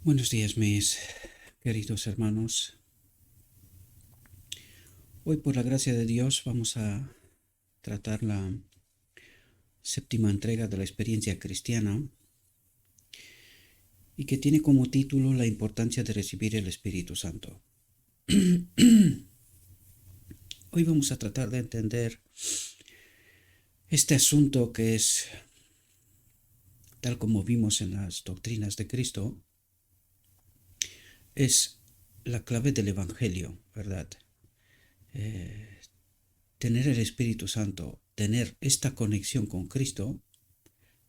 Buenos días, mis queridos hermanos. Hoy, por la gracia de Dios, vamos a tratar la séptima entrega de la experiencia cristiana y que tiene como título la importancia de recibir el Espíritu Santo. Hoy vamos a tratar de entender este asunto que es, tal como vimos en las doctrinas de Cristo, es la clave del Evangelio, ¿verdad? Tener el Espíritu Santo, tener esta conexión con Cristo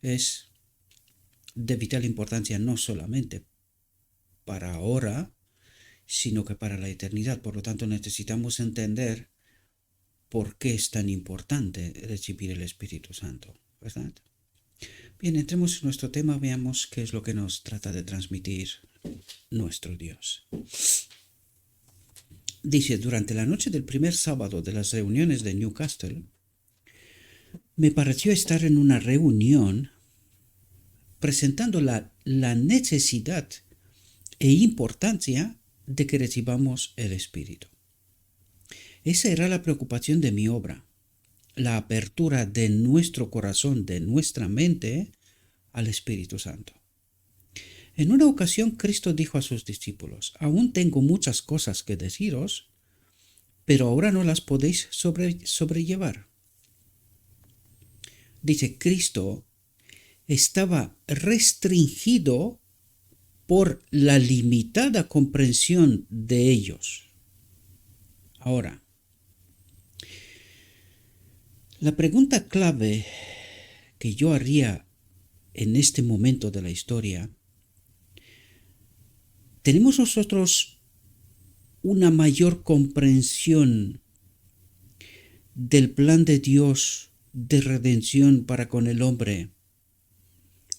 es de vital importancia no solamente para ahora, sino que para la eternidad. Por lo tanto, necesitamos entender por qué es tan importante recibir el Espíritu Santo, ¿verdad? Bien, entremos en nuestro tema, veamos qué es lo que nos trata de transmitir nuestro Dios. Dice, durante la noche del primer sábado de las reuniones de Newcastle, me pareció estar en una reunión presentando la necesidad e importancia de que recibamos el Espíritu. Esa era la preocupación de mi obra, la apertura de nuestro corazón, de nuestra mente, al Espíritu Santo. En una ocasión Cristo dijo a sus discípulos, aún tengo muchas cosas que deciros, pero ahora no las podéis sobrellevar. Dice, Cristo estaba restringido por la limitada comprensión de ellos. Ahora, la pregunta clave que yo haría en este momento de la historia, ¿tenemos nosotros una mayor comprensión del plan de Dios de redención para con el hombre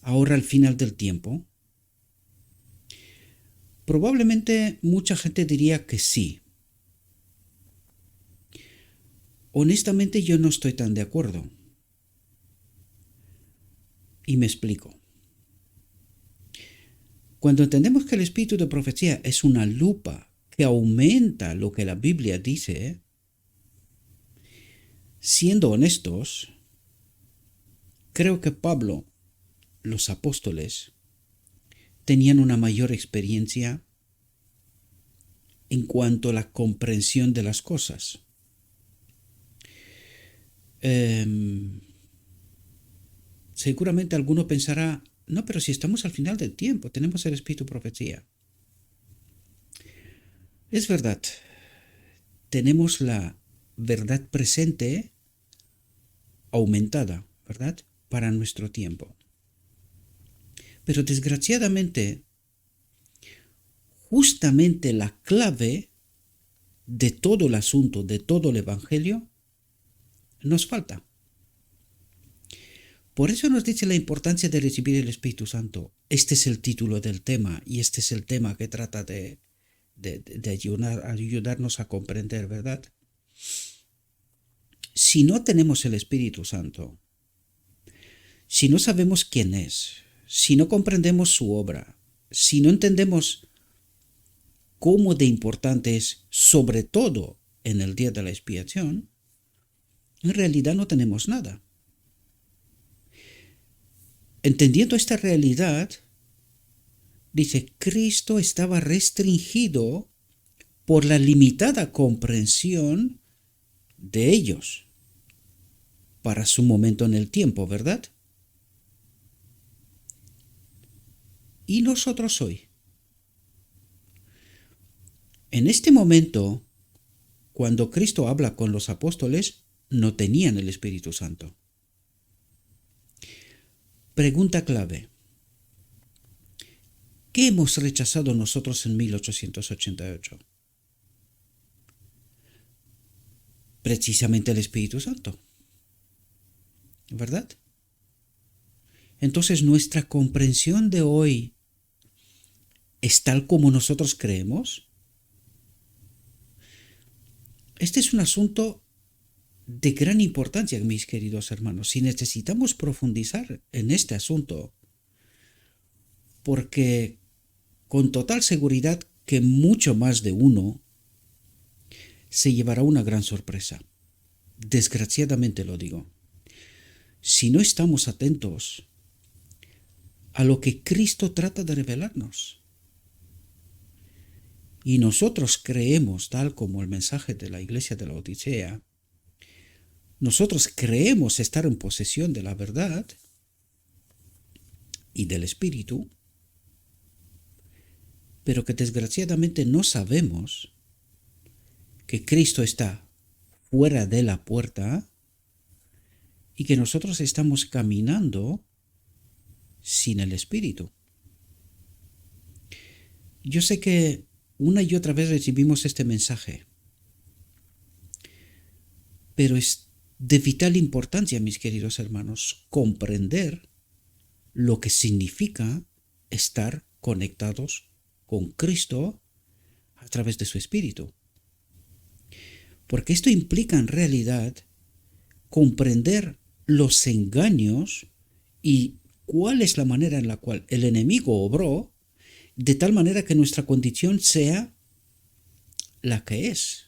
ahora al final del tiempo? Probablemente mucha gente diría que sí. Honestamente yo no estoy tan de acuerdo. Y me explico. Cuando entendemos que el espíritu de profecía es una lupa que aumenta lo que la Biblia dice, siendo honestos, creo que Pablo, los apóstoles, tenían una mayor experiencia en cuanto a la comprensión de las cosas. Seguramente alguno pensará, no, pero si estamos al final del tiempo, tenemos el espíritu de profecía. Es verdad, tenemos la verdad presente aumentada, ¿verdad? Para nuestro tiempo. Pero desgraciadamente, justamente la clave de todo el asunto, de todo el Evangelio, nos falta. Por eso nos dice la importancia de recibir el Espíritu Santo. Este es el título del tema y este es el tema que trata de ayudarnos a comprender, ¿verdad? Si no tenemos el Espíritu Santo, si no sabemos quién es, si no comprendemos su obra, si no entendemos cómo de importante es, sobre todo en el día de la expiación, en realidad no tenemos nada. Entendiendo esta realidad, dice, Cristo estaba restringido por la limitada comprensión de ellos para su momento en el tiempo, ¿verdad? ¿Y nosotros hoy? En este momento, cuando Cristo habla con los apóstoles, no tenían el Espíritu Santo. Pregunta clave. ¿Qué hemos rechazado nosotros en 1888? Precisamente el Espíritu Santo, ¿verdad? Entonces, ¿nuestra comprensión de hoy es tal como nosotros creemos? Este es un asunto de gran importancia, mis queridos hermanos, si necesitamos profundizar en este asunto, porque con total seguridad que mucho más de uno se llevará una gran sorpresa. Desgraciadamente lo digo. Si no estamos atentos a lo que Cristo trata de revelarnos. Y nosotros creemos, tal como el mensaje de la iglesia de la Odisea, nosotros creemos estar en posesión de la verdad y del Espíritu, pero que desgraciadamente no sabemos que Cristo está fuera de la puerta y que nosotros estamos caminando sin el Espíritu. Yo sé que una y otra vez recibimos este mensaje, pero es de vital importancia, mis queridos hermanos, comprender lo que significa estar conectados con Cristo a través de su Espíritu. Porque esto implica en realidad comprender los engaños y cuál es la manera en la cual el enemigo obró de tal manera que nuestra condición sea la que es,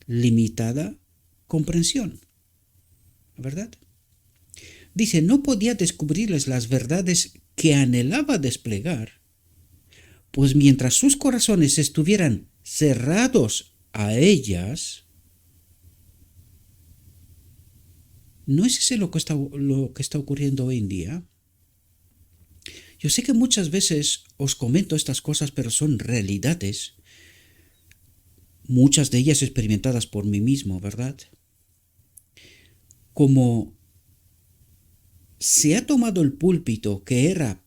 limitada comprensión, ¿verdad? Dice, no podía descubrirles las verdades que anhelaba desplegar, pues mientras sus corazones estuvieran cerrados a ellas, ¿no es ese lo que está ocurriendo hoy en día? Yo sé que muchas veces os comento estas cosas, pero son realidades, muchas de ellas experimentadas por mí mismo, ¿verdad? Como se ha tomado el púlpito que era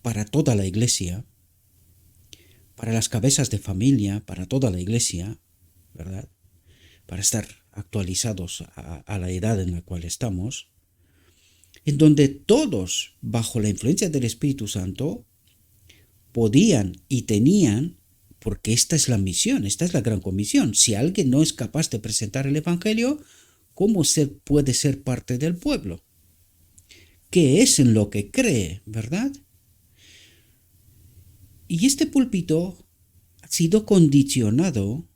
para toda la iglesia, para las cabezas de familia, para toda la iglesia, ¿verdad? Para estar actualizados a la edad en la cual estamos, en donde todos, bajo la influencia del Espíritu Santo, podían y tenían, porque esta es la misión, esta es la gran comisión. Si alguien no es capaz de presentar el Evangelio, ¿cómo puede ser parte del pueblo? ¿Qué es en lo que cree, verdad? Y este púlpito ha sido condicionado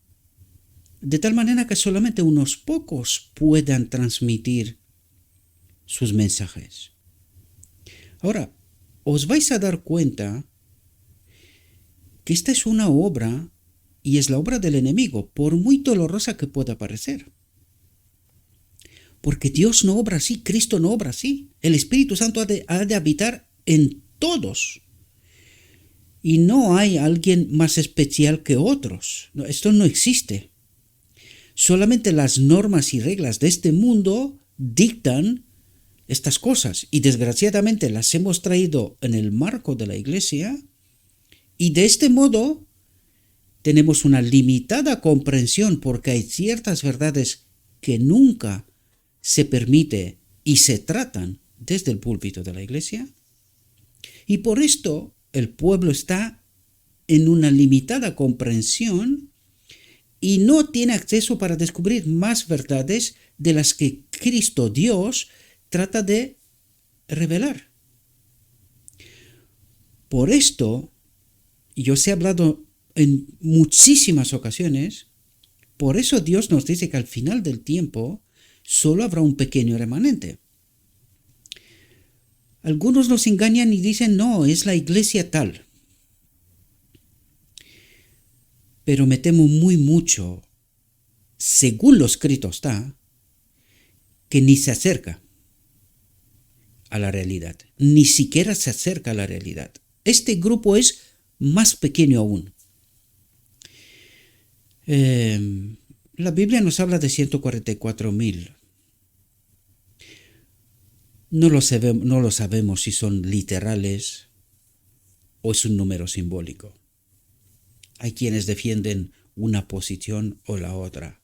de tal manera que solamente unos pocos puedan transmitir sus mensajes. Ahora, os vais a dar cuenta que esta es una obra y es la obra del enemigo, por muy dolorosa que pueda parecer. Porque Dios no obra así, Cristo no obra así. El Espíritu Santo ha de habitar en todos. Y no hay alguien más especial que otros. No, esto no existe. Solamente las normas y reglas de este mundo dictan estas cosas y desgraciadamente las hemos traído en el marco de la iglesia y de este modo tenemos una limitada comprensión porque hay ciertas verdades que nunca se permite y se tratan desde el púlpito de la iglesia y por esto el pueblo está en una limitada comprensión y no tiene acceso para descubrir más verdades de las que Cristo Dios trata de revelar. Por esto, yo os he hablado en muchísimas ocasiones, por eso Dios nos dice que al final del tiempo solo habrá un pequeño remanente. Algunos nos engañan y dicen, no, es la iglesia tal. Pero me temo muy mucho, según lo escrito está, que ni se acerca a la realidad, ni siquiera se acerca a la realidad. Este grupo es más pequeño aún. La Biblia nos habla de 144.000. No lo sabemos si son literales o es un número simbólico. Hay quienes defienden una posición o la otra.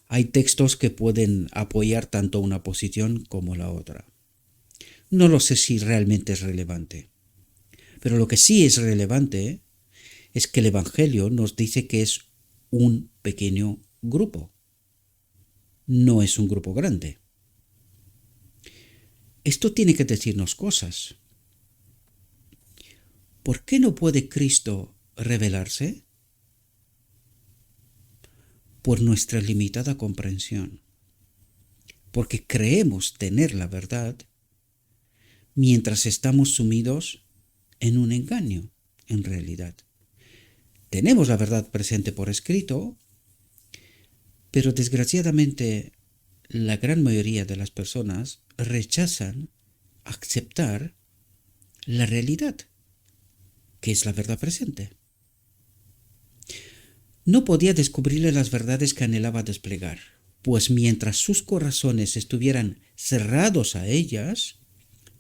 Hay textos que pueden apoyar tanto una posición como la otra. No lo sé si realmente es relevante. Pero lo que sí es relevante es que el Evangelio nos dice que es un pequeño grupo. No es un grupo grande. Esto tiene que decirnos cosas. ¿Por qué no puede Cristo revelarse? Por nuestra limitada comprensión. Porque creemos tener la verdad mientras estamos sumidos en un engaño, en realidad. Tenemos la verdad presente por escrito, pero desgraciadamente la gran mayoría de las personas rechazan aceptar la realidad, que es la verdad presente. No podía descubrirle las verdades que anhelaba desplegar, pues mientras sus corazones estuvieran cerrados a ellas,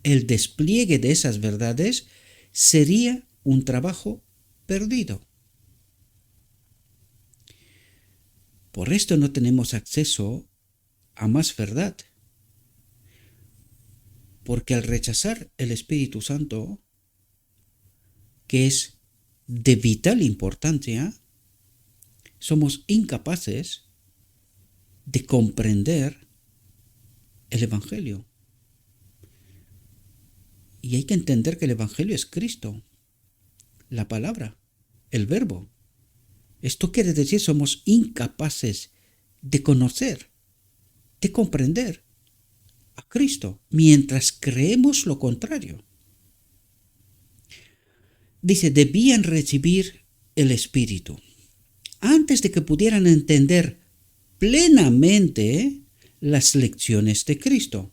el despliegue de esas verdades sería un trabajo perdido. Por esto no tenemos acceso a más verdad, porque al rechazar el Espíritu Santo, que es de vital importancia, somos incapaces de comprender el Evangelio. Y hay que entender que el Evangelio es Cristo, la palabra, el verbo. Esto quiere decir somos incapaces de conocer, de comprender a Cristo, mientras creemos lo contrario. Dice, debían recibir el Espíritu antes de que pudieran entender plenamente las lecciones de Cristo.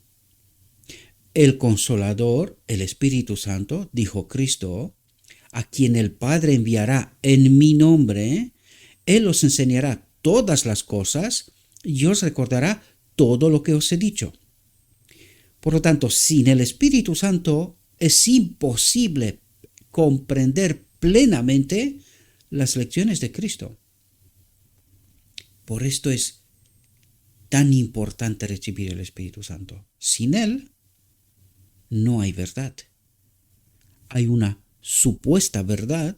El Consolador, el Espíritu Santo, dijo Cristo, a quien el Padre enviará en mi nombre, Él os enseñará todas las cosas y os recordará todo lo que os he dicho. Por lo tanto, sin el Espíritu Santo es imposible comprender plenamente las lecciones de Cristo. Por esto es tan importante recibir el Espíritu Santo. Sin Él no hay verdad. Hay una supuesta verdad,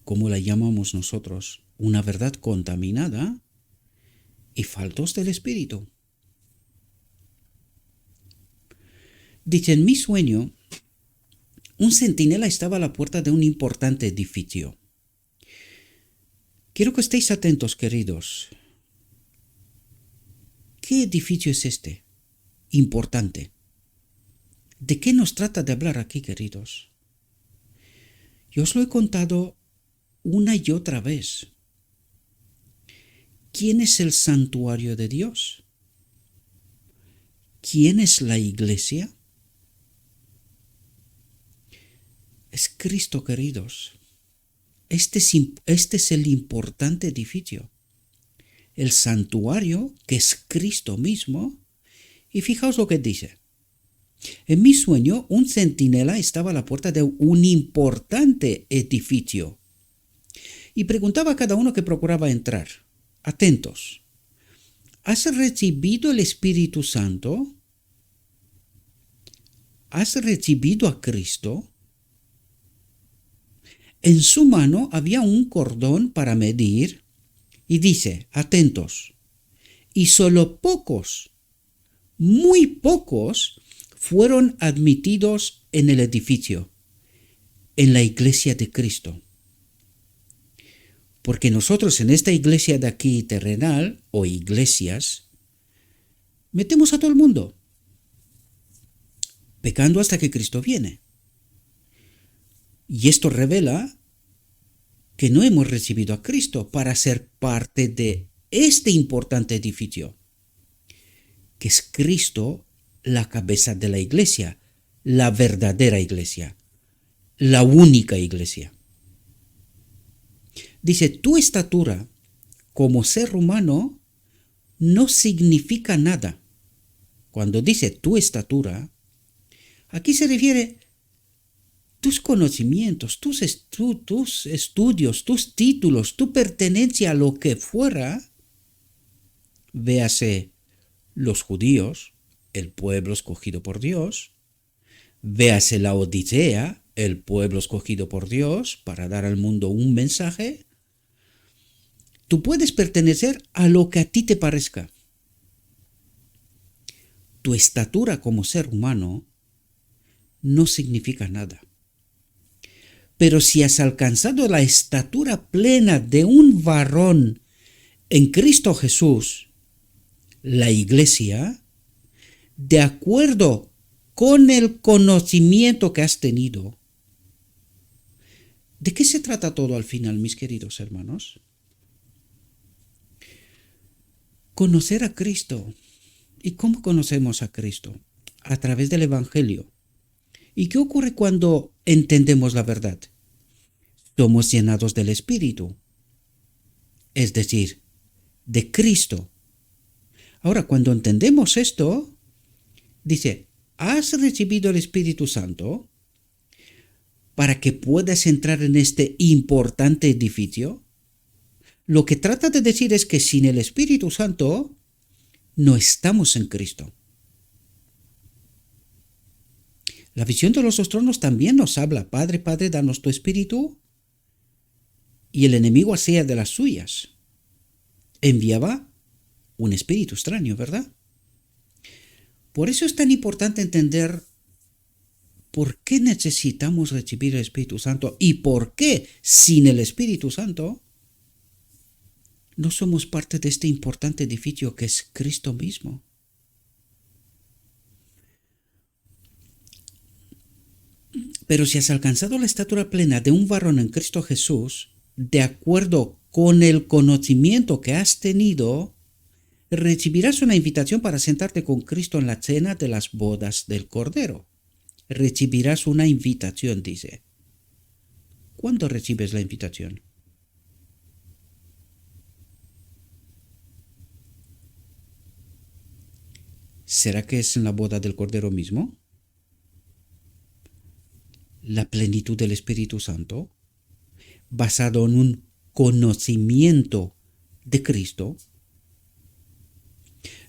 como la llamamos nosotros, una verdad contaminada y faltos del Espíritu. Dice, en mi sueño, un centinela estaba a la puerta de un importante edificio. Quiero que estéis atentos, queridos. ¿Qué edificio es este? Importante. ¿De qué nos trata de hablar aquí, queridos? Yo os lo he contado una y otra vez. ¿Quién es el santuario de Dios? ¿Quién es la iglesia? Es Cristo, queridos. Este es el importante edificio. El santuario, que es Cristo mismo. Y fijaos lo que dice. En mi sueño, un centinela estaba a la puerta de un importante edificio y preguntaba a cada uno que procuraba entrar. Atentos. ¿Has recibido el Espíritu Santo? ¿Has recibido a Cristo? En su mano había un cordón para medir y dice, atentos, y solo pocos, muy pocos, fueron admitidos en el edificio, en la iglesia de Cristo. Porque nosotros en esta iglesia de aquí terrenal, o iglesias, metemos a todo el mundo, pecando hasta que Cristo viene. Y esto revela que no hemos recibido a Cristo para ser parte de este importante edificio, que es Cristo, la cabeza de la iglesia, la verdadera iglesia, la única iglesia. Dice, tu estatura como ser humano no significa nada. Cuando dice tu estatura, aquí se refiere tus conocimientos, tus estudios, tus títulos, tu pertenencia a lo que fuera, véase los judíos, el pueblo escogido por Dios, véase la Odisea, el pueblo escogido por Dios para dar al mundo un mensaje. Tú puedes pertenecer a lo que a ti te parezca. Tu estatura como ser humano no significa nada. Pero si has alcanzado la estatura plena de un varón en Cristo Jesús, la iglesia, de acuerdo con el conocimiento que has tenido. ¿De qué se trata todo al final, mis queridos hermanos? Conocer a Cristo. ¿Y cómo conocemos a Cristo? A través del Evangelio. ¿Y qué ocurre cuando entendemos la verdad? Somos llenados del Espíritu, es decir, de Cristo. Ahora, cuando entendemos esto, dice, ¿has recibido el Espíritu Santo para que puedas entrar en este importante edificio? Lo que trata de decir es que sin el Espíritu Santo no estamos en Cristo. La visión de los dos tronos también nos habla, Padre, Padre, danos tu Espíritu, y el enemigo hacía de las suyas. Enviaba un espíritu extraño, ¿verdad? Por eso es tan importante entender por qué necesitamos recibir el Espíritu Santo y por qué sin el Espíritu Santo no somos parte de este importante edificio que es Cristo mismo. Pero si has alcanzado la estatura plena de un varón en Cristo Jesús, de acuerdo con el conocimiento que has tenido, recibirás una invitación para sentarte con Cristo en la cena de las bodas del Cordero. Recibirás una invitación, dice. ¿Cuándo recibes la invitación? ¿Será que es en la boda del Cordero mismo? La plenitud del Espíritu Santo, basado en un conocimiento de Cristo.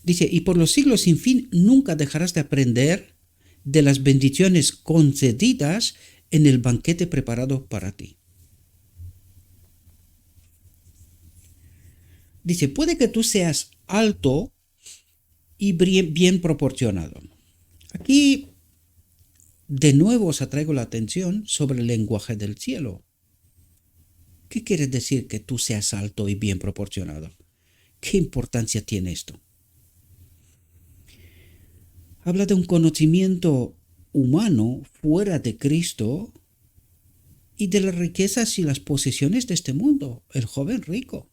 Dice, y por los siglos sin fin nunca dejarás de aprender de las bendiciones concedidas en el banquete preparado para ti. Dice, puede que tú seas alto y bien proporcionado. Aquí de nuevo os atraigo la atención sobre el lenguaje del cielo. ¿Qué quiere decir que tú seas alto y bien proporcionado? ¿Qué importancia tiene esto? Habla de un conocimiento humano fuera de Cristo y de las riquezas y las posesiones de este mundo, el joven rico.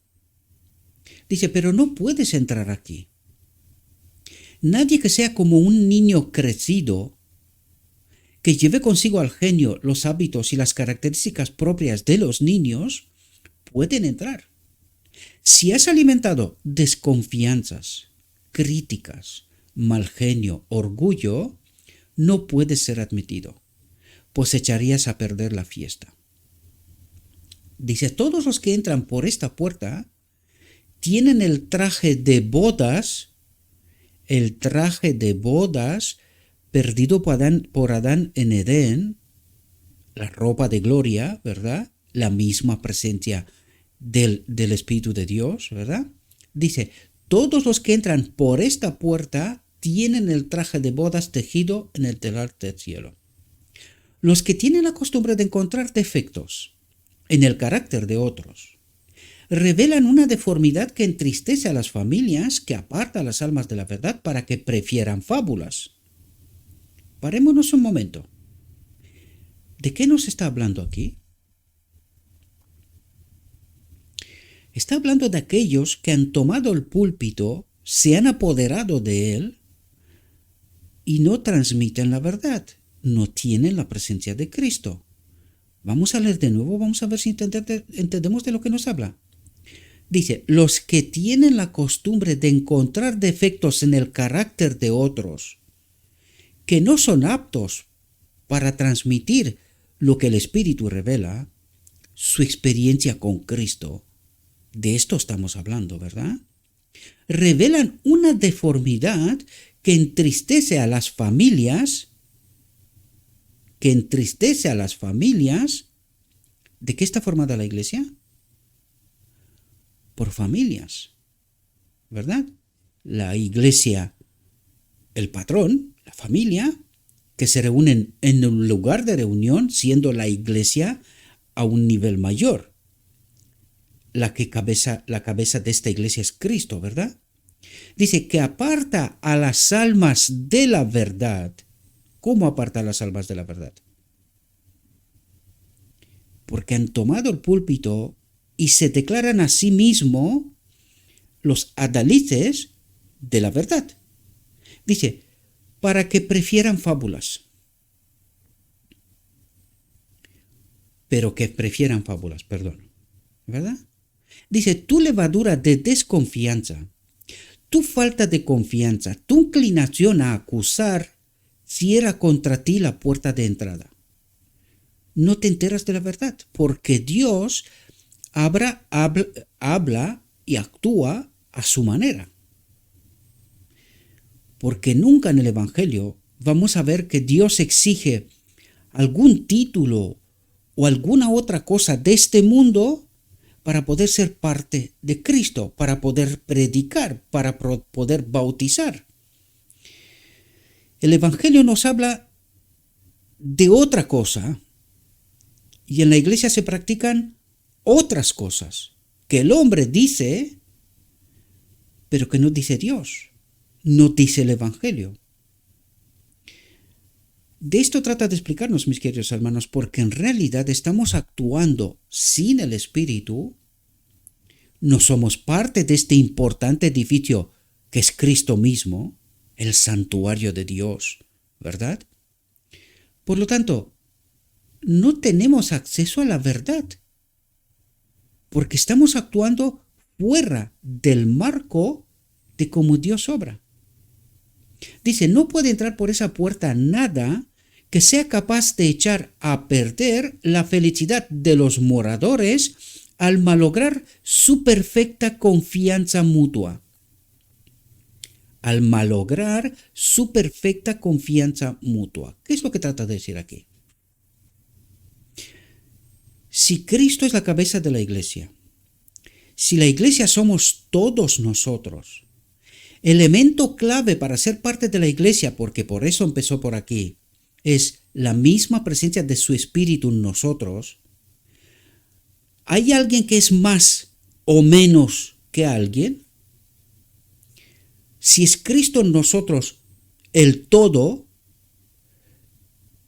Dice, pero no puedes entrar aquí. Nadie que sea como un niño crecido, que lleve consigo al genio los hábitos y las características propias de los niños, pueden entrar. Si has alimentado desconfianzas, críticas, mal genio, orgullo, no puedes ser admitido, pues echarías a perder la fiesta. Dice, todos los que entran por esta puerta tienen el traje de bodas perdido por Adán en Edén, la ropa de gloria, ¿verdad? La misma presencia del Espíritu de Dios, ¿verdad? Dice, todos los que entran por esta puerta tienen el traje de bodas tejido en el telar del cielo. Los que tienen la costumbre de encontrar defectos en el carácter de otros revelan una deformidad que entristece a las familias, que aparta a las almas de la verdad para que prefieran fábulas. Parémonos un momento. ¿De qué nos está hablando aquí? Está hablando de aquellos que han tomado el púlpito, se han apoderado de él y no transmiten la verdad, no tienen la presencia de Cristo. Vamos a leer de nuevo, vamos a ver si entendemos de lo que nos habla. Dice, los que tienen la costumbre de encontrar defectos en el carácter de otros, que no son aptos para transmitir lo que el Espíritu revela, su experiencia con Cristo, de esto estamos hablando, ¿verdad? Revelan una deformidad que entristece a las familias, ¿De qué está formada la iglesia? Por familias, ¿verdad? La iglesia, el patrón, la familia, que se reúnen en un lugar de reunión, siendo la iglesia a un nivel mayor. La cabeza de esta iglesia es Cristo, ¿verdad? Dice que aparta a las almas de la verdad. ¿Cómo aparta a las almas de la verdad? Porque han tomado el púlpito y se declaran a sí mismos los adalices de la verdad. Dice, para que prefieran fábulas. Perdón. ¿Verdad? Dice, tu levadura de desconfianza, tu falta de confianza, tu inclinación a acusar, cierra contra ti la puerta de entrada. No te enteras de la verdad, porque Dios habla y actúa a su manera. Porque nunca en el Evangelio vamos a ver que Dios exige algún título o alguna otra cosa de este mundo para poder ser parte de Cristo, para poder predicar, para poder bautizar. El Evangelio nos habla de otra cosa y en la iglesia se practican otras cosas que el hombre dice, pero que no dice Dios, no dice el Evangelio. De esto trata de explicarnos, mis queridos hermanos, porque en realidad estamos actuando sin el Espíritu, no somos parte de este importante edificio que es Cristo mismo, el santuario de Dios, ¿verdad? Por lo tanto, no tenemos acceso a la verdad, porque estamos actuando fuera del marco de cómo Dios obra. Dice, no puede entrar por esa puerta nada que sea capaz de echar a perder la felicidad de los moradores al malograr su perfecta confianza mutua. Al malograr su perfecta confianza mutua. ¿Qué es lo que trata de decir aquí? Si Cristo es la cabeza de la iglesia, si la iglesia somos todos nosotros, elemento clave para ser parte de la iglesia, porque por eso empezó por aquí, es la misma presencia de su Espíritu en nosotros. ¿Hay alguien que es más o menos que alguien? Si es Cristo en nosotros el todo,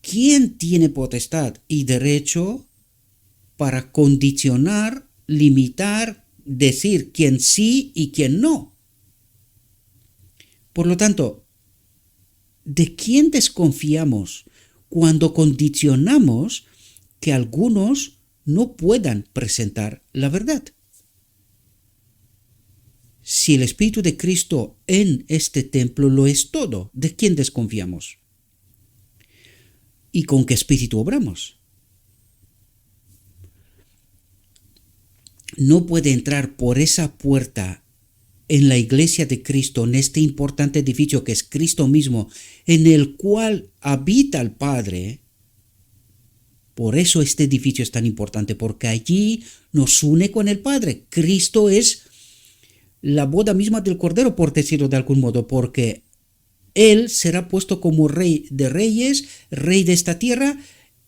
¿quién tiene potestad y derecho para condicionar, limitar, decir quién sí y quién no? Por lo tanto, ¿de quién desconfiamos cuando condicionamos que algunos no puedan presentar la verdad? Si el Espíritu de Cristo en este templo lo es todo, ¿de quién desconfiamos? ¿Y con qué espíritu obramos? No puede entrar por esa puerta en la iglesia de Cristo, en este importante edificio que es Cristo mismo, en el cual habita el Padre. Por eso este edificio es tan importante, porque allí nos une con el Padre. Cristo es la boda misma del Cordero, por decirlo de algún modo, porque Él será puesto como Rey de Reyes, Rey de esta tierra,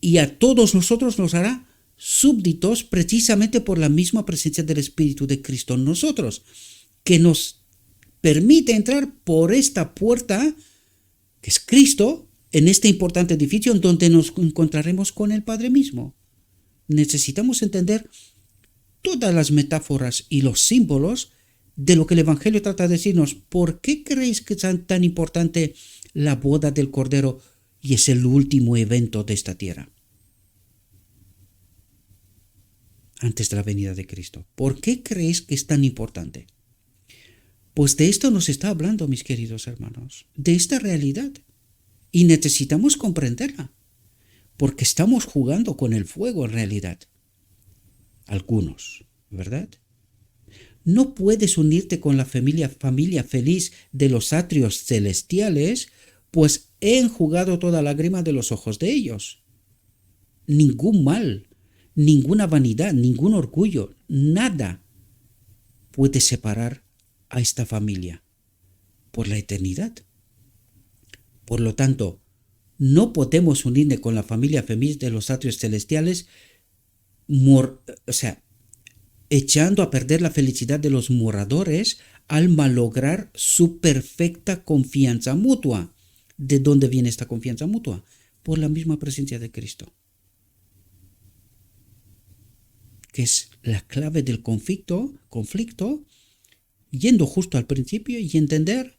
y a todos nosotros nos hará súbditos precisamente por la misma presencia del Espíritu de Cristo en nosotros, que nos permite entrar por esta puerta, que es Cristo, en este importante edificio en donde nos encontraremos con el Padre mismo. Necesitamos entender todas las metáforas y los símbolos de lo que el Evangelio trata de decirnos. ¿Por qué creéis que es tan importante la boda del Cordero y es el último evento de esta tierra? Antes de la venida de Cristo. ¿Por qué creéis que es tan importante? Pues de esto nos está hablando, mis queridos hermanos, de esta realidad. Y necesitamos comprenderla, porque estamos jugando con el fuego en realidad. Algunos, ¿verdad? No puedes unirte con la familia feliz de los atrios celestiales, pues he enjugado toda lágrima de los ojos de ellos. Ningún mal, ninguna vanidad, ningún orgullo, nada puede separar a esta familia por la eternidad. Por lo tanto, no podemos unirnos con la familia feliz de los atrios celestiales o sea, echando a perder la felicidad de los moradores al malograr su perfecta confianza mutua. ¿De dónde viene esta confianza mutua? Por la misma presencia de Cristo, que es la clave del conflicto, yendo justo al principio y entender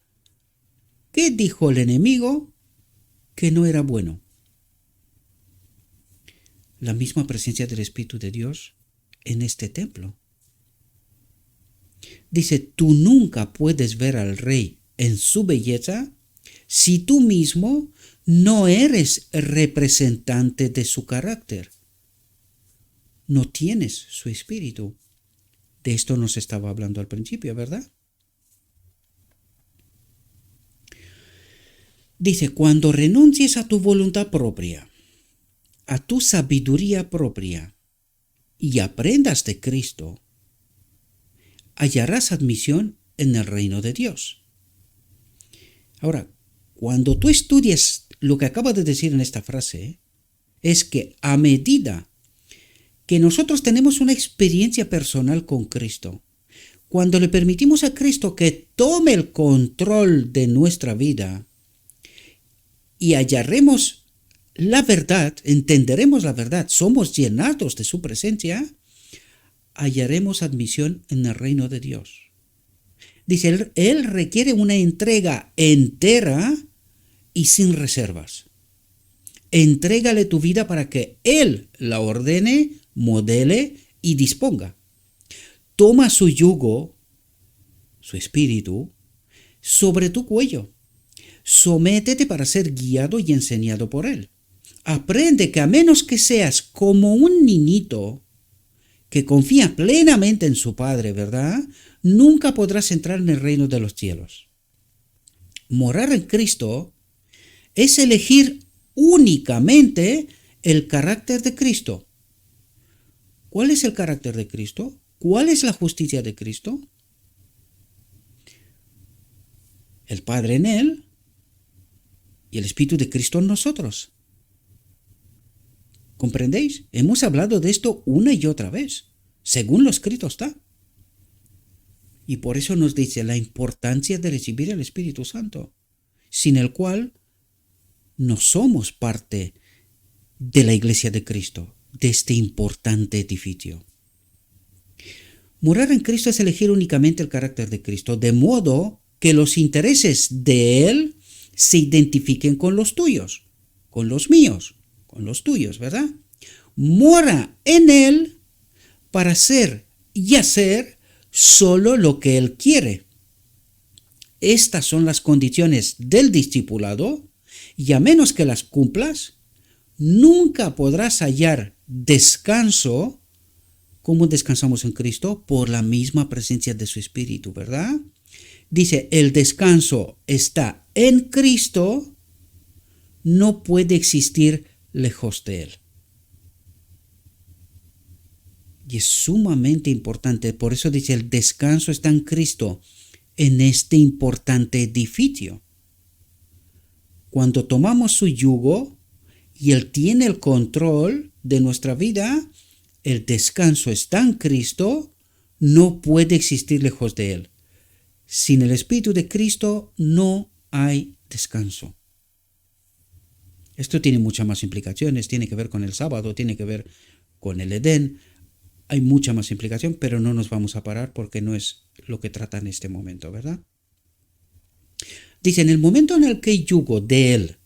qué dijo el enemigo que no era bueno. La misma presencia del Espíritu de Dios en este templo. Dice, tú nunca puedes ver al Rey en su belleza si tú mismo no eres representante de su carácter. No tienes su espíritu. De esto nos estaba hablando al principio, ¿verdad? Dice, cuando renuncies a tu voluntad propia, a tu sabiduría propia, y aprendas de Cristo, hallarás admisión en el reino de Dios. Ahora, cuando tú estudias lo que acabo de decir en esta frase, es que a medida que nosotros tenemos una experiencia personal con Cristo, cuando le permitimos a Cristo que tome el control de nuestra vida y hallaremos la verdad, entenderemos la verdad, somos llenados de su presencia, hallaremos admisión en el reino de Dios. Dice, Él requiere una entrega entera y sin reservas. Entrégale tu vida para que Él la ordene, modele y disponga. Toma su yugo, su espíritu, sobre tu cuello. Sométete para ser guiado y enseñado por Él. Aprende que a menos que seas como un niñito que confía plenamente en su Padre, ¿verdad? Nunca podrás entrar en el reino de los cielos. Morar en Cristo es elegir únicamente el carácter de Cristo. ¿Cuál es el carácter de Cristo? ¿Cuál es la justicia de Cristo? El Padre en Él y el Espíritu de Cristo en nosotros. ¿Comprendéis? Hemos hablado de esto una y otra vez, según lo escrito está. Y por eso nos dice la importancia de recibir el Espíritu Santo, sin el cual no somos parte de la Iglesia de Cristo, de este importante edificio. Morar en Cristo es elegir únicamente el carácter de Cristo, de modo que los intereses de Él se identifiquen con los tuyos, con los míos, con los tuyos, ¿verdad? Mora en Él para ser y hacer solo lo que Él quiere. Estas son las condiciones del discipulado y a menos que las cumplas, nunca podrás hallar descanso como descansamos en Cristo por la misma presencia de su Espíritu, ¿verdad? Dice, el descanso está en Cristo, no puede existir lejos de Él. Y es sumamente importante, por eso dice, el descanso está en Cristo, en este importante edificio. Cuando tomamos su yugo y Él tiene el control de nuestra vida, el descanso está en Cristo, no puede existir lejos de Él. Sin el Espíritu de Cristo no hay descanso. Esto tiene muchas más implicaciones, tiene que ver con el sábado, tiene que ver con el Edén. Hay mucha más implicación, pero no nos vamos a parar porque no es lo que trata en este momento, ¿verdad? Dice, en el momento en el que el yugo de Él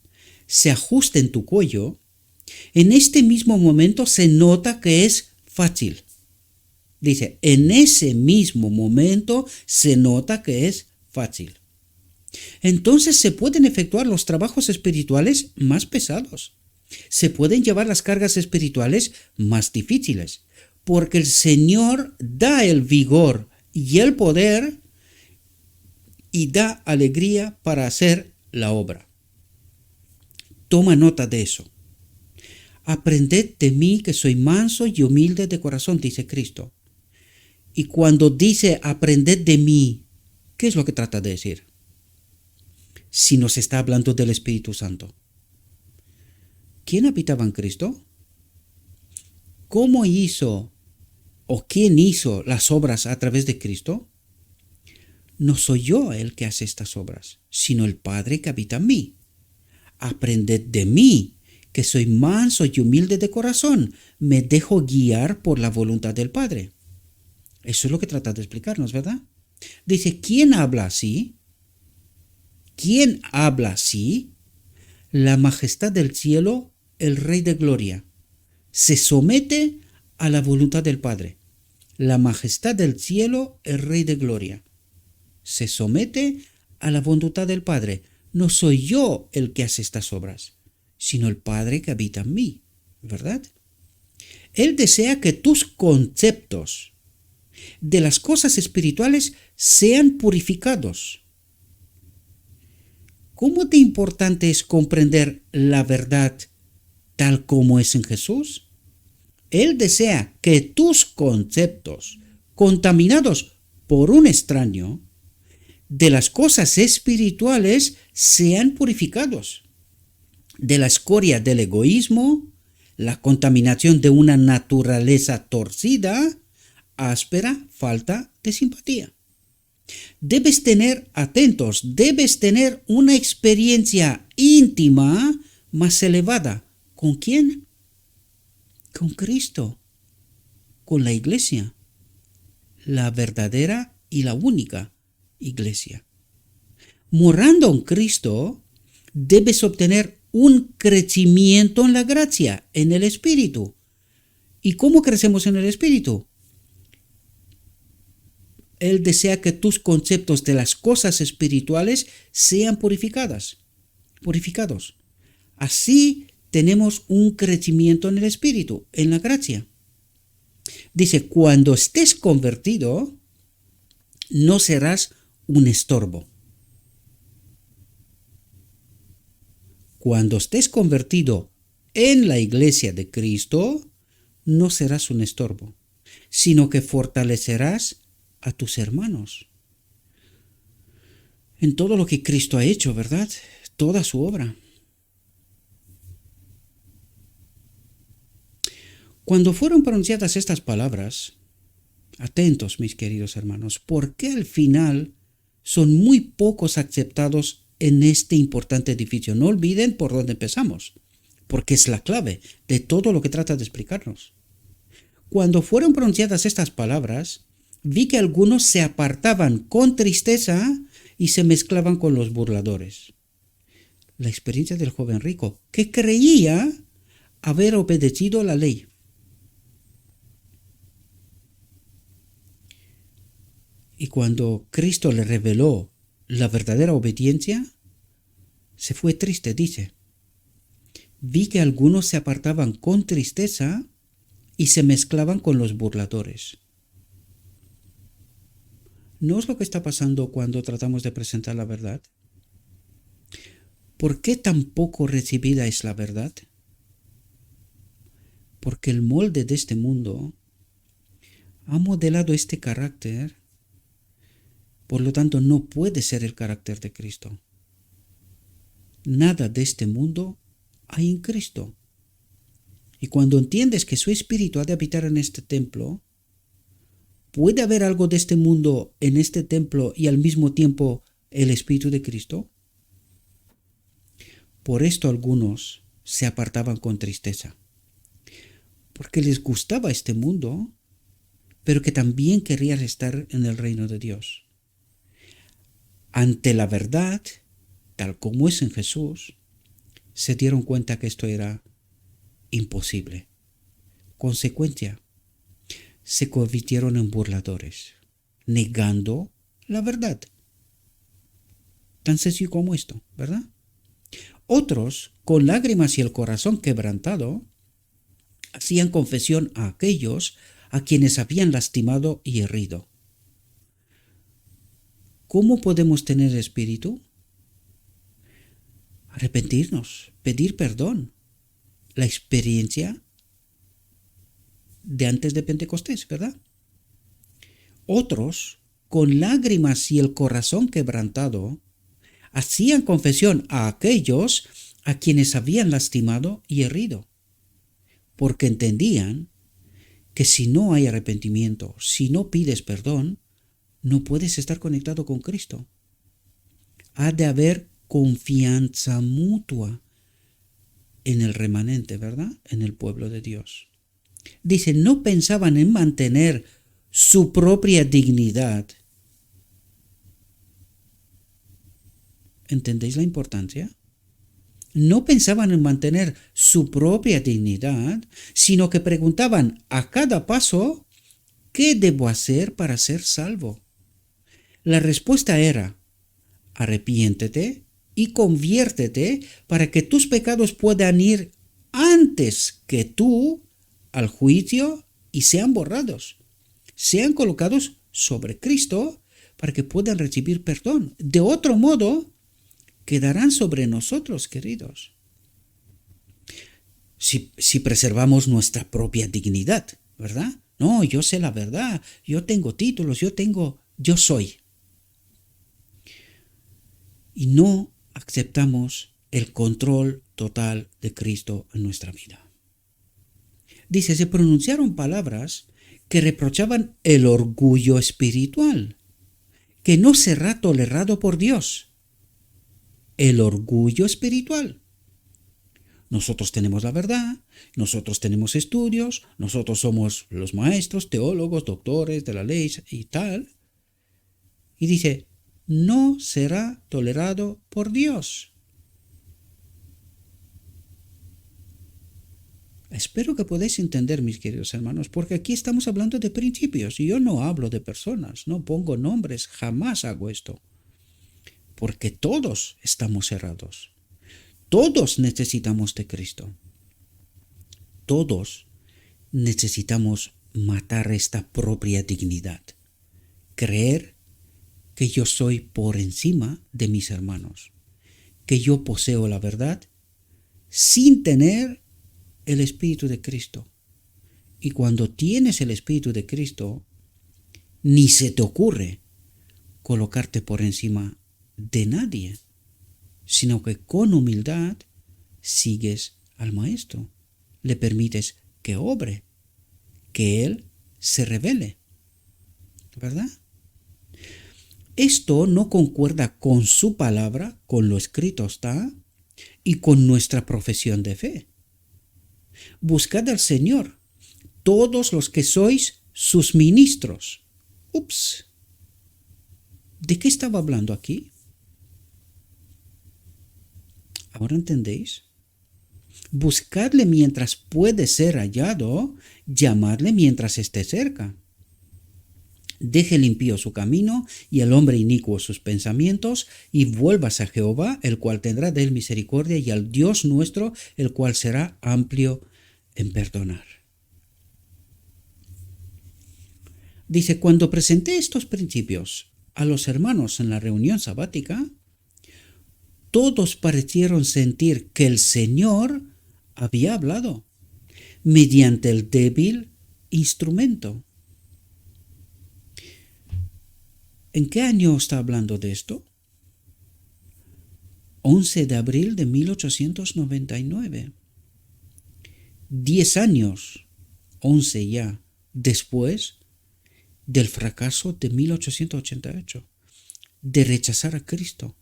se ajuste en tu cuello, en este mismo momento se nota que es fácil. Dice, en ese mismo momento se nota que es fácil. Entonces se pueden efectuar los trabajos espirituales más pesados. Se pueden llevar las cargas espirituales más difíciles, porque el Señor da el vigor y el poder y da alegría para hacer la obra. Toma nota de eso. Aprended de mí que soy manso y humilde de corazón, dice Cristo. Y cuando dice aprended de mí, ¿qué es lo que trata de decir? Si nos está hablando del Espíritu Santo. ¿Quién habitaba en Cristo? ¿Cómo hizo o quién hizo las obras a través de Cristo? No soy yo el que hace estas obras, sino el Padre que habita en mí. Aprended de mí, que soy manso y humilde de corazón. Me dejo guiar por la voluntad del Padre. Eso es lo que trata de explicarnos, ¿verdad? Dice, ¿quién habla así? ¿Quién habla así? La majestad del cielo, el Rey de Gloria. Se somete a la voluntad del Padre. La majestad del cielo, el Rey de Gloria. Se somete a la voluntad del Padre. No soy yo el que hace estas obras, sino el Padre que habita en mí, ¿verdad? Él desea que tus conceptos de las cosas espirituales sean purificados. ¿Cómo de importante es comprender la verdad tal como es en Jesús? Él desea que tus conceptos, contaminados por un extraño, de las cosas espirituales sean purificados. De la escoria del egoísmo, la contaminación de una naturaleza torcida, áspera, falta de simpatía. Debes tener una experiencia íntima más elevada. ¿Con quién? Con Cristo, con la iglesia, la verdadera y la única iglesia. Morando en Cristo, debes obtener un crecimiento en la gracia, en el Espíritu. ¿Y cómo crecemos en el Espíritu? Él desea que tus conceptos de las cosas espirituales sean purificados. Así tenemos un crecimiento en el Espíritu, en la gracia. Dice, cuando estés convertido, no serás un estorbo. Cuando estés convertido en la iglesia de Cristo, no serás un estorbo, sino que fortalecerás a tus hermanos en todo lo que Cristo ha hecho, ¿verdad? Toda su obra. Cuando fueron pronunciadas estas palabras, atentos mis queridos hermanos, porque al final son muy pocos aceptados en este importante edificio. No olviden por dónde empezamos, porque es la clave de todo lo que trata de explicarnos. Cuando fueron pronunciadas estas palabras, vi que algunos se apartaban con tristeza y se mezclaban con los burladores. La experiencia del joven rico, que creía haber obedecido la ley. Y cuando Cristo le reveló la verdadera obediencia, se fue triste, dice. Vi que algunos se apartaban con tristeza y se mezclaban con los burladores. ¿No es lo que está pasando cuando tratamos de presentar la verdad? ¿Por qué tan poco recibida es la verdad? Porque el molde de este mundo ha modelado este carácter, por lo tanto no puede ser el carácter de Cristo. Nada de este mundo hay en Cristo. Y cuando entiendes que su espíritu ha de habitar en este templo, ¿puede haber algo de este mundo en este templo y al mismo tiempo el Espíritu de Cristo? Por esto algunos se apartaban con tristeza, porque les gustaba este mundo, pero que también querían estar en el reino de Dios. Ante la verdad, tal como es en Jesús, se dieron cuenta que esto era imposible. Consecuencia, se convirtieron en burladores, negando la verdad. Tan sencillo como esto, ¿verdad? Otros, con lágrimas y el corazón quebrantado, hacían confesión a aquellos a quienes habían lastimado y herido. ¿Cómo podemos tener espíritu? Arrepentirnos, pedir perdón. La experiencia de antes de Pentecostés, ¿verdad? Otros, con lágrimas y el corazón quebrantado, hacían confesión a aquellos a quienes habían lastimado y herido, porque entendían que si no hay arrepentimiento, si no pides perdón, no puedes estar conectado con Cristo. Ha de haber confianza mutua en el remanente, ¿verdad? En el pueblo de Dios. Dice, no pensaban en mantener su propia dignidad. ¿Entendéis la importancia? No pensaban en mantener su propia dignidad, sino que preguntaban a cada paso, ¿qué debo hacer para ser salvo? La respuesta era, arrepiéntete y conviértete para que tus pecados puedan ir antes que tú al juicio y sean borrados. Sean colocados sobre Cristo para que puedan recibir perdón. De otro modo, quedarán sobre nosotros, queridos. Si preservamos nuestra propia dignidad, ¿verdad? No, yo sé la verdad, yo tengo títulos, yo soy. Y no aceptamos el control total de Cristo en nuestra vida. Dice, se pronunciaron palabras que reprochaban el orgullo espiritual, que no será tolerado por Dios. El orgullo espiritual. Nosotros tenemos la verdad, nosotros tenemos estudios, nosotros somos los maestros, teólogos, doctores de la ley y tal. Y dice, no será tolerado por Dios. Espero que podáis entender, mis queridos hermanos, porque aquí estamos hablando de principios y yo no hablo de personas, no pongo nombres, jamás hago esto. Porque todos estamos errados. Todos necesitamos de Cristo. Todos necesitamos matar esta propia dignidad. Creer que yo soy por encima de mis hermanos. Que yo poseo la verdad sin tener el Espíritu de Cristo. Y cuando tienes el Espíritu de Cristo, ni se te ocurre colocarte por encima de nadie, sino que con humildad sigues al Maestro, le permites que obre, que Él se revele, ¿verdad? Esto no concuerda con su palabra, con lo escrito está, y con nuestra profesión de fe. Buscad al Señor, todos los que sois sus ministros. Ups, ¿de qué estaba hablando aquí? ¿Ahora entendéis? Buscadle mientras puede ser hallado, llamadle mientras esté cerca. Deje el impío su camino y el hombre inicuo sus pensamientos, y vuelvas a Jehová, el cual tendrá de él misericordia, y al Dios nuestro, el cual será amplio en perdonar. Dice, cuando presenté estos principios a los hermanos en la reunión sabática, todos parecieron sentir que el Señor había hablado mediante el débil instrumento. ¿En qué año está hablando de esto? 11 de abril de 1899. 10 años, 11 ya, después del fracaso de 1888, de rechazar a Cristo.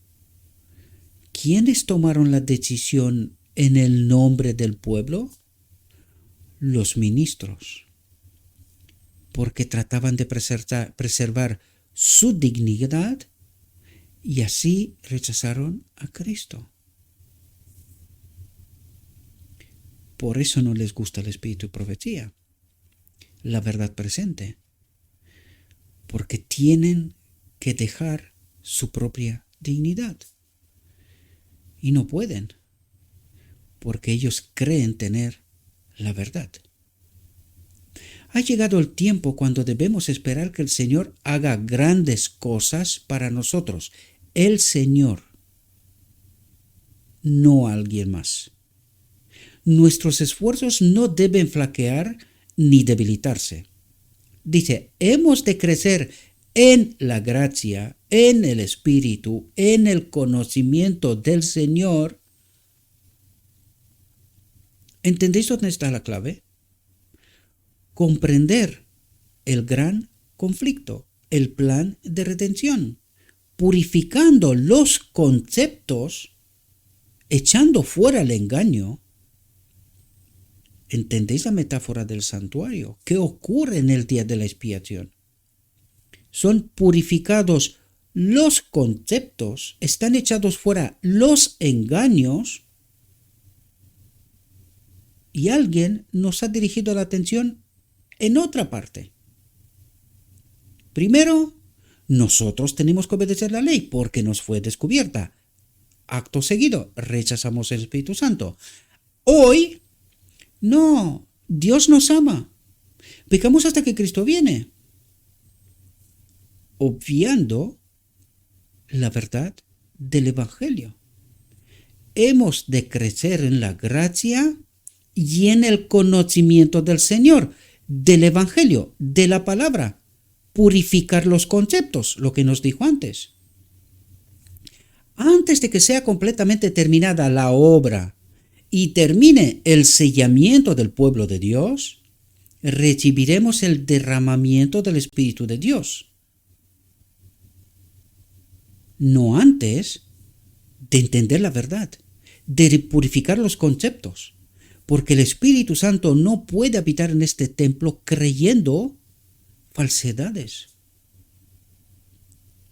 ¿Quiénes tomaron la decisión en el nombre del pueblo? Los ministros, porque trataban de preservar su dignidad y así rechazaron a Cristo. Por eso no les gusta el espíritu de profecía, la verdad presente, porque tienen que dejar su propia dignidad. Y no pueden, porque ellos creen tener la verdad. Ha llegado el tiempo cuando debemos esperar que el Señor haga grandes cosas para nosotros. El Señor, no alguien más. Nuestros esfuerzos no deben flaquear ni debilitarse. Dice, hemos de crecer en la gracia, en el Espíritu, en el conocimiento del Señor. ¿Entendéis dónde está la clave? comprender el gran conflicto, el plan de redención, purificando los conceptos, echando fuera el engaño. ¿Entendéis la metáfora del santuario? ¿Qué ocurre en el día de la expiación? Son purificados los conceptos, están echados fuera los engaños, y alguien nos ha dirigido la atención en otra parte. Primero, nosotros tenemos que obedecer la ley porque nos fue descubierta. Acto seguido, rechazamos el Espíritu Santo. Hoy, no, Dios nos ama. Pecamos hasta que Cristo viene, obviando la verdad del Evangelio. Hemos de crecer en la gracia y en el conocimiento del Señor, del Evangelio, de la palabra. Purificar los conceptos, lo que nos dijo antes. Antes de que sea completamente terminada la obra y termine el sellamiento del pueblo de Dios, recibiremos el derramamiento del Espíritu de Dios. No antes de entender la verdad, de purificar los conceptos, porque el Espíritu Santo no puede habitar en este templo creyendo falsedades.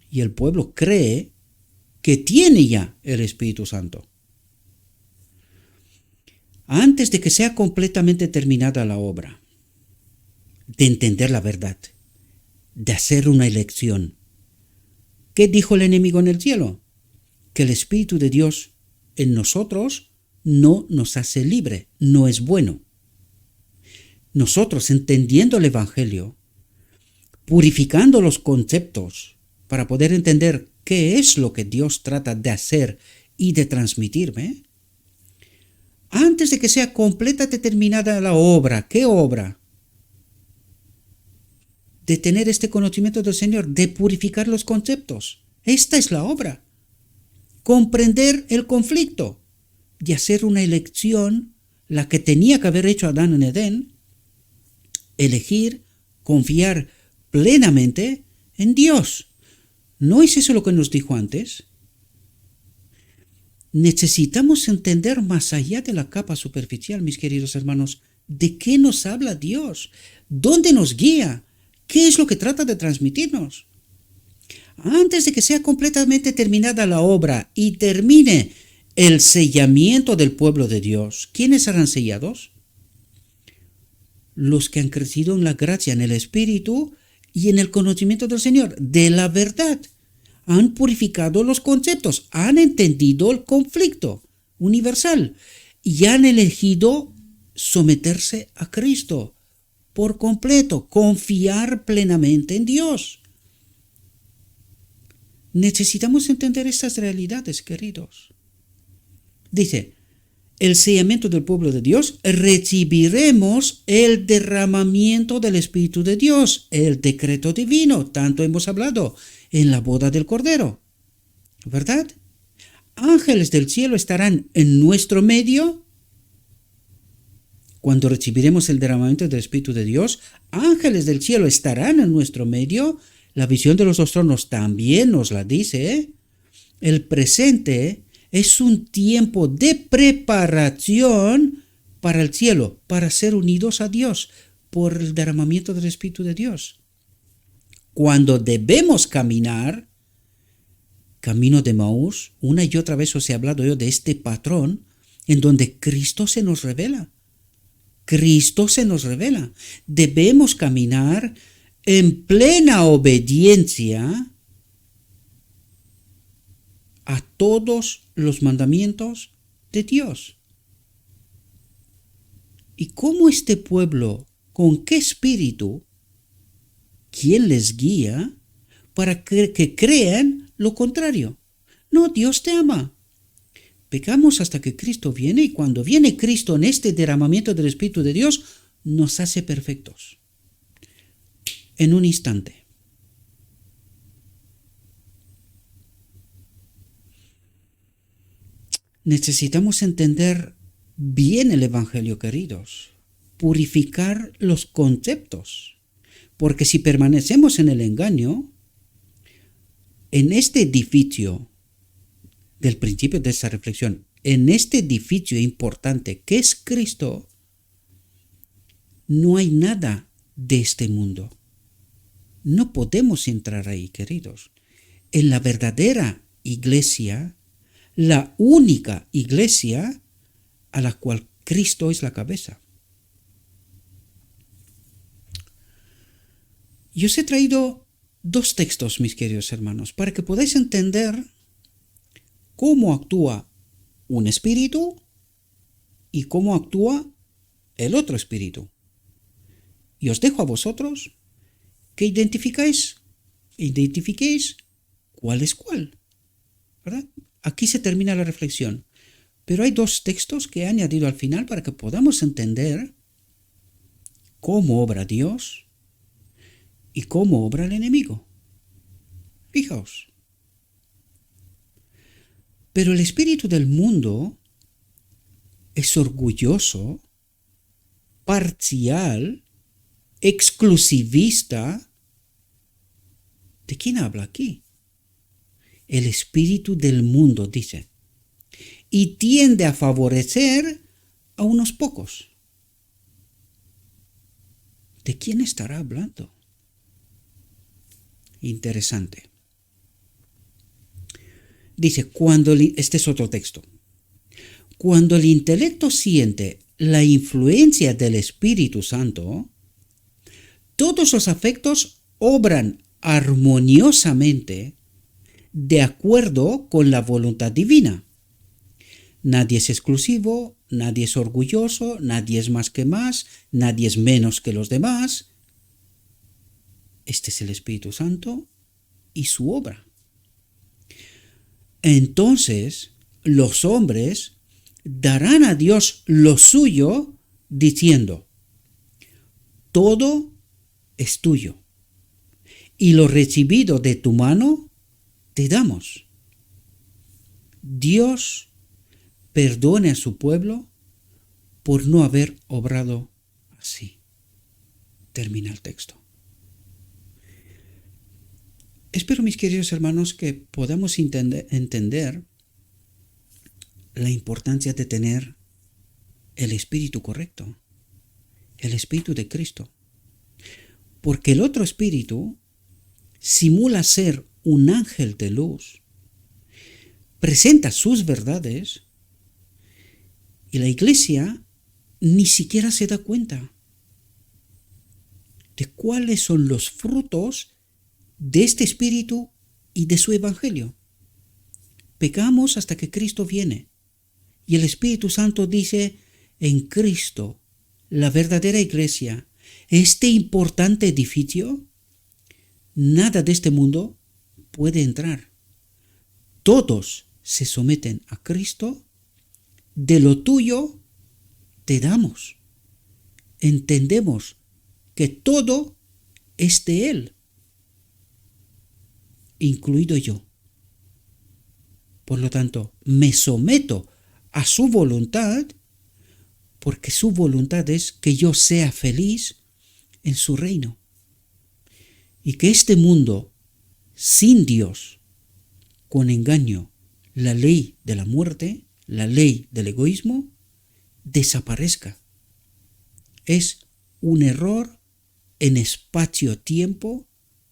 Y el pueblo cree que tiene ya el Espíritu Santo. Antes de que sea completamente terminada la obra, de entender la verdad, de hacer una elección, ¿qué dijo el enemigo en el cielo? Que el Espíritu de Dios en nosotros no nos hace libre, no es bueno. Nosotros, entendiendo el Evangelio, purificando los conceptos para poder entender qué es lo que Dios trata de hacer y de transmitirme, antes de que sea completa determinada la obra, ¿qué obra? De tener este conocimiento del Señor, de purificar los conceptos. Esta es la obra. Comprender el conflicto y hacer una elección, la que tenía que haber hecho Adán en Edén, elegir, confiar plenamente en Dios. ¿No es eso lo que nos dijo antes? Necesitamos entender más allá de la capa superficial, mis queridos hermanos, de qué nos habla Dios, dónde nos guía, qué es lo que trata de transmitirnos. Antes de que sea completamente terminada la obra y termine el sellamiento del pueblo de Dios, ¿quiénes serán sellados? Los que han crecido en la gracia, en el Espíritu y en el conocimiento del Señor, de la verdad. Han purificado los conceptos, han entendido el conflicto universal y han elegido someterse a Cristo por completo, confiar plenamente en Dios. Necesitamos entender estas realidades, queridos. Dice, el sellamiento del pueblo de Dios, recibiremos el derramamiento del Espíritu de Dios, el decreto divino, tanto hemos hablado en la boda del Cordero, ¿verdad? Ángeles del cielo estarán en nuestro medio. Cuando recibiremos el derramamiento del Espíritu de Dios, ángeles del cielo estarán en nuestro medio. La visión de los dos tronos también nos la dice. El presente es un tiempo de preparación para el cielo, para ser unidos a Dios por el derramamiento del Espíritu de Dios. Cuando debemos caminar, camino de Maús, una y otra vez os he hablado yo de este patrón en donde Cristo se nos revela. Cristo se nos revela. Debemos caminar en plena obediencia a todos los mandamientos de Dios. ¿Y cómo este pueblo, con qué espíritu, quién les guía para que crean lo contrario? No, Dios te ama. Pecamos hasta que Cristo viene y cuando viene Cristo en este derramamiento del Espíritu de Dios, nos hace perfectos. En un instante. Necesitamos entender bien el Evangelio, queridos, purificar los conceptos, porque si permanecemos en el engaño, en este edificio del principio de esta reflexión, en este edificio importante que es Cristo, no hay nada de este mundo. No podemos entrar ahí, queridos. En la verdadera iglesia, la única iglesia a la cual Cristo es la cabeza. Yo os he traído dos textos, mis queridos hermanos, para que podáis entender cómo actúa un espíritu y cómo actúa el otro espíritu. Y os dejo a vosotros que identifiquéis cuál es cuál, ¿verdad? Aquí se termina la reflexión, pero hay dos textos que he añadido al final para que podamos entender cómo obra Dios y cómo obra el enemigo. Fijaos. Pero el espíritu del mundo es orgulloso, parcial, exclusivista. ¿De quién habla aquí? El espíritu del mundo, dice, y tiende a favorecer a unos pocos. ¿De quién estará hablando? Interesante. Dice, este es otro texto. Cuando el intelecto siente la influencia del Espíritu Santo, todos los afectos obran armoniosamente de acuerdo con la voluntad divina. Nadie es exclusivo, nadie es orgulloso, nadie es más que más, nadie es menos que los demás. Este es el Espíritu Santo y su obra. Entonces, los hombres darán a Dios lo suyo diciendo, todo es tuyo, y lo recibido de tu mano te damos. Dios perdone a su pueblo por no haber obrado así. Termina el texto. Espero, mis queridos hermanos, que podamos entender la importancia de tener el espíritu correcto, el espíritu de Cristo. Porque el otro espíritu simula ser un ángel de luz, presenta sus verdades y la iglesia ni siquiera se da cuenta de cuáles son los frutos de este espíritu y de su evangelio. Pecamos hasta que Cristo viene y el Espíritu Santo dice, en Cristo, la verdadera iglesia, este importante edificio, nada de este mundo puede entrar. Todos se someten a Cristo, de lo tuyo te damos. Entendemos que todo es de Él, incluido yo. Por lo tanto, me someto a su voluntad, porque su voluntad es que yo sea feliz en su reino. Y que este mundo sin Dios, con engaño, la ley de la muerte, la ley del egoísmo, desaparezca. Es un error en espacio-tiempo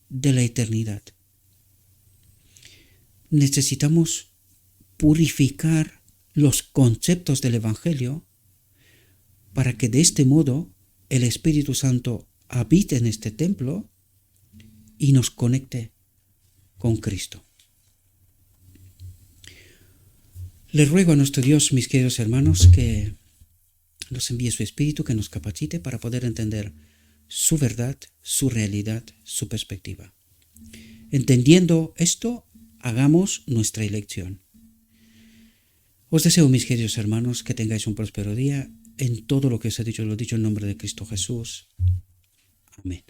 de la eternidad. Necesitamos purificar los conceptos del Evangelio para que de este modo el Espíritu Santo habite en este templo y nos conecte con Cristo. Le ruego a nuestro Dios, mis queridos hermanos, que nos envíe su Espíritu, que nos capacite para poder entender su verdad, su realidad, su perspectiva. Entendiendo esto, hagamos nuestra elección. Os deseo, mis queridos hermanos, que tengáis un próspero día. En todo lo que os he dicho, lo he dicho en nombre de Cristo Jesús. Amén.